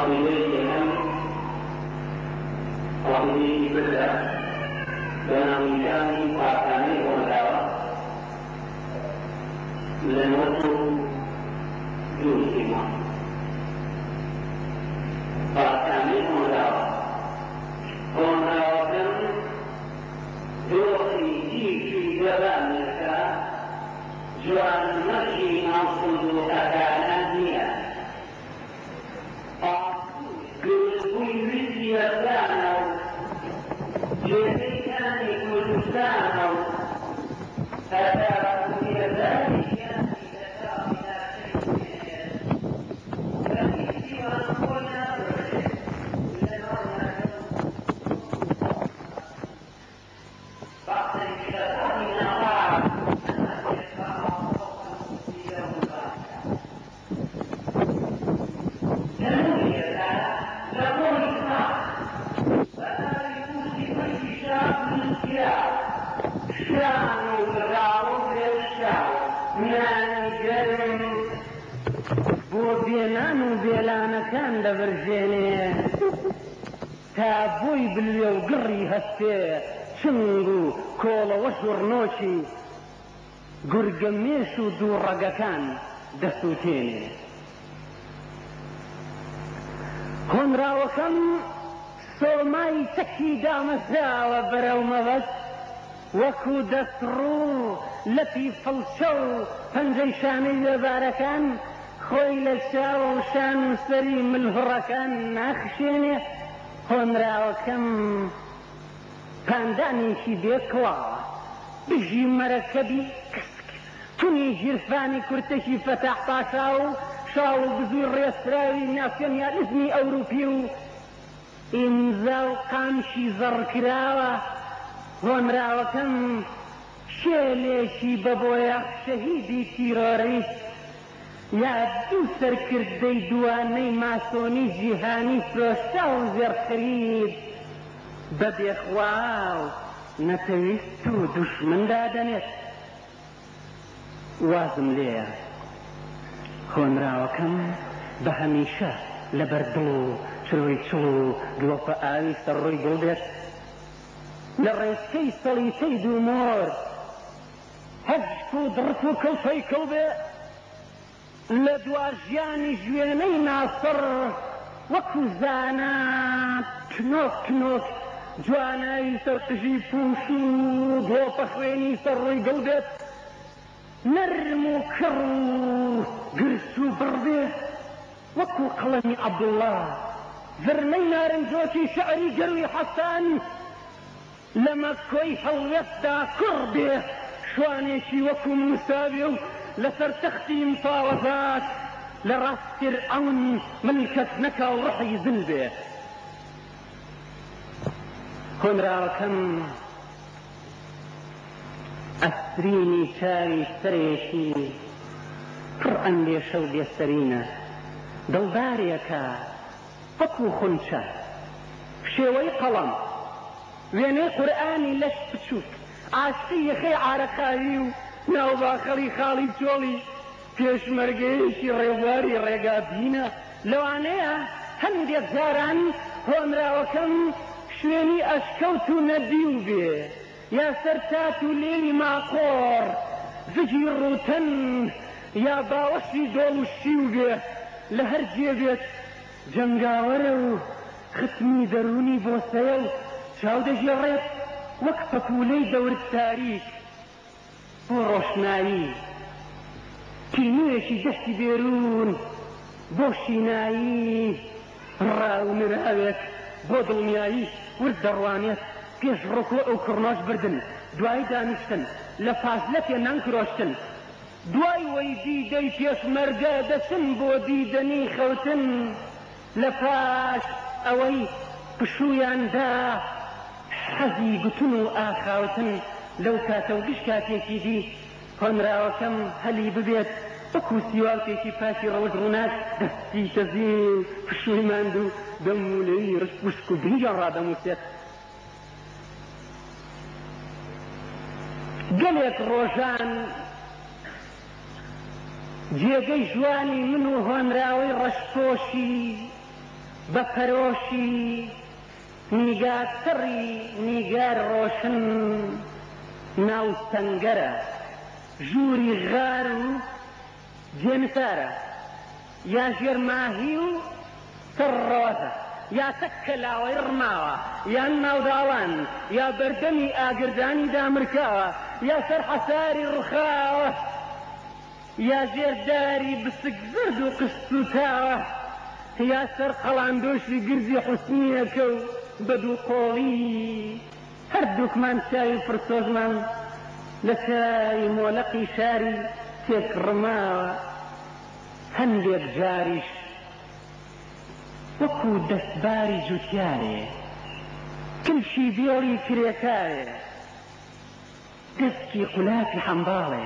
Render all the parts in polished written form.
قضيتهم قضية بدأ بين وجان وعقاني والدعوة لنوتو جوزيما وعقاني والدعوة هنا وكم دوخي جيكي جبانك جوان مكي نصد أكانانيا يرزانه جزيكان كلسانه أتاه إلى ذلك إذا إلى شيء ففي سوى قلنا بعض الشيطان نقع بۆ بێلانەکان دەبرژێنێ تا بۆی بلوێ و گڕی هەستێ چنگ و کۆڵەوە شوڕنۆکی گورگەمێش و دووڕەگەکان دەسووتێنێ. هۆنراوەکەم سۆمای تەکی دامەزراوە بەرەو مەبەست وەکو دەسڕوو لەپی فڵچە و پەنجەی شانەی وێبارەکان خۆی لە چاوە و شان و سەری ملهڕەکان ناخشێنێ. هۆنراوەکەم پاندانێکی بێکڵاوە بژی مەرەکەبی کەسک تونی ژیرفانی کورتێکی فەتاح پاشا و شاڵ و بزوی ڕێستراوی ناسیۆنیالیزمی ئەوروپی و ئیمزا و قامشی زەڕکراوە. هۆنراوەکەم شێلێکی بەبۆیە شەهیدی تیرۆریست یا دوو سەرکردەی دوانەی ماسۆنی جیهانی فرۆشتا و زێڕخرید بە بێخواو نەتەویست و دوشمندا دەنێت. وازم لێیە هۆنراوەکەم بە هەمیشە لەبەر دڵ و چڕۆی چڵ و گڵۆپە ئاوی سەرڕۆی دڵ بێت لە ڕێسکەی سەڵیتەی دوومۆر هەجک و دڕت و کەوتەی کەو بێ لە دواژیانی ژوێنەی ناسڕ وەکو زانا کنۆک کنۆک جوانایی سەرقژی پوش و گڵۆپە خوێنی سەرڕۆی دڵ بێت نەرم و کڕ و گرس و بڕبێ وەکو قەڵەمی عەبدوڵڵا زرمەی نارنجۆکی شەعری گەروی حەسان لە مەکۆی هەڵوێستدا کوڕ بێ شوانێکی وەکو موسابێ و لەسەر تەختی مفاوەزات لە ڕاست فیرعەون ملکەت نەکا و ڕەحی زل بێ. هۆنراوەکەم ئەسرینی چاوی سەرێکی پڕ ئەندێشە و بێسەرینە دڵدارێکە وەکو خونچە شێوەی قەڵەم وێنەی قورئانی لەش بچووک ئاشتی یەخەی عارەقاوی و ناوباخەڵی خاڵی چۆڵی پێشمەرگەیەکی ڕێبواری ڕێگابینە. لەوانەیە هەندێک جاران هۆنراوەکەم شوێنی ئەشکەوت و نەدیو بێ یا سەرتات و لێوی ماقۆڕ زگی ڕوتەن یا باوەشی دۆڵ و شیو بێ لە هەر جێبێت جەنگاوەرە و ختمی دەرونی بۆ سەیە و چاو دەژێڕێت وەک پەپولەی دەورت تاریک بۆ ڕۆشنایی تینوێکی دەستی بێرون بۆ شینایی ڕاونراوێت بۆ دڵنیایی ورد دەڕوانێت پێش ڕۆکۆ ئەو کڕنۆش بردن دوای دانیشتن لە فازلە پێنان کرۆشتن دوای وەی دیدەی پێشمەرگە دەچن بۆ دیدەنی خەوتن لە پاش ئەوەی پشوویاندا حەزی گوتن و ئاخاوتن لەو کاتە و گشت کاتێکی دی هۆنراوەکەم هەلی ببێت وەکو سیواڵکێکی پاکی ڕەوەز ڕووناک دەستی کەزی پشووی ماند و دەمولەی ڕشت وشک و بنجان ڕادەمووسێت. گەلێک ڕۆژان جێگەی جوانی من و هۆنراوەی ڕەشپۆشی بە پەرۆشی نیگار سڕی نیگار ڕۆشن ناو سەنگەرە ژووری غار و جێنسارە یا ژێرماهی و سڕۆزە یا تەککە لاوەی ڕماوە یان ناوداڵان یا بەردەمی ئاگردانی دامرکاوە یا سەر حەساری ڕخاوە یا ژێرداری بسک زرد و قست و تاوە یا سەر قەڵاندۆشی گرزی حوسنیەکە و بەدوو قۆڵی هەردووکمان چاوی فرسۆزمان لە چای مۆلەقی شاری تێک ڕماوە هەندێک جاریش وەکو دەستباری جوتیارێ کلشی بێڵی کرێکارێ دەستی قولاکی حەمباڵێ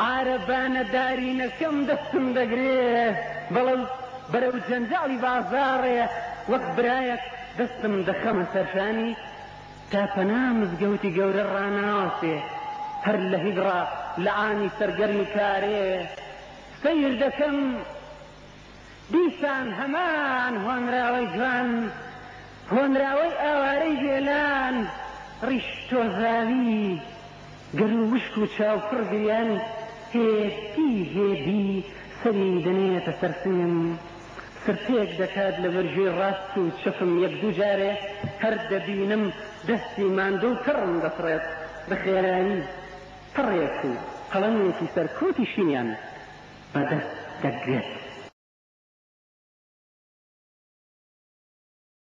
عارەبانە دارینەکەم دەستم دەگرێ بەڵام بەرەو جەنجاڵی بازاڕێ وەک برایەک دەستم دەخەمە سەرشانی تا پەنا مزگەوتی گەورە ڕاناوەسێ هەر لە هیدڕا لە ئانی سەرگەرمی کارێ سەیر دەکەم دیسان هەمان هۆنراوەی جوان هۆنراوەی ئاوارەی بێلان ڕیش تۆزاوی گەر و وشک و چاوپڕ گریان هێستی هێدی سەری دەنێتە سەرسیم سرتێک دەکات لە بەرژێ ڕاست و چەفم یەک دوو جارێ هەر دەبینم دەستی ماندوو کڕم دەفڕێت بە خێرایی پڕێک و قەڵەمێکی سەرکۆتی شینیان بەدەست دەگرێت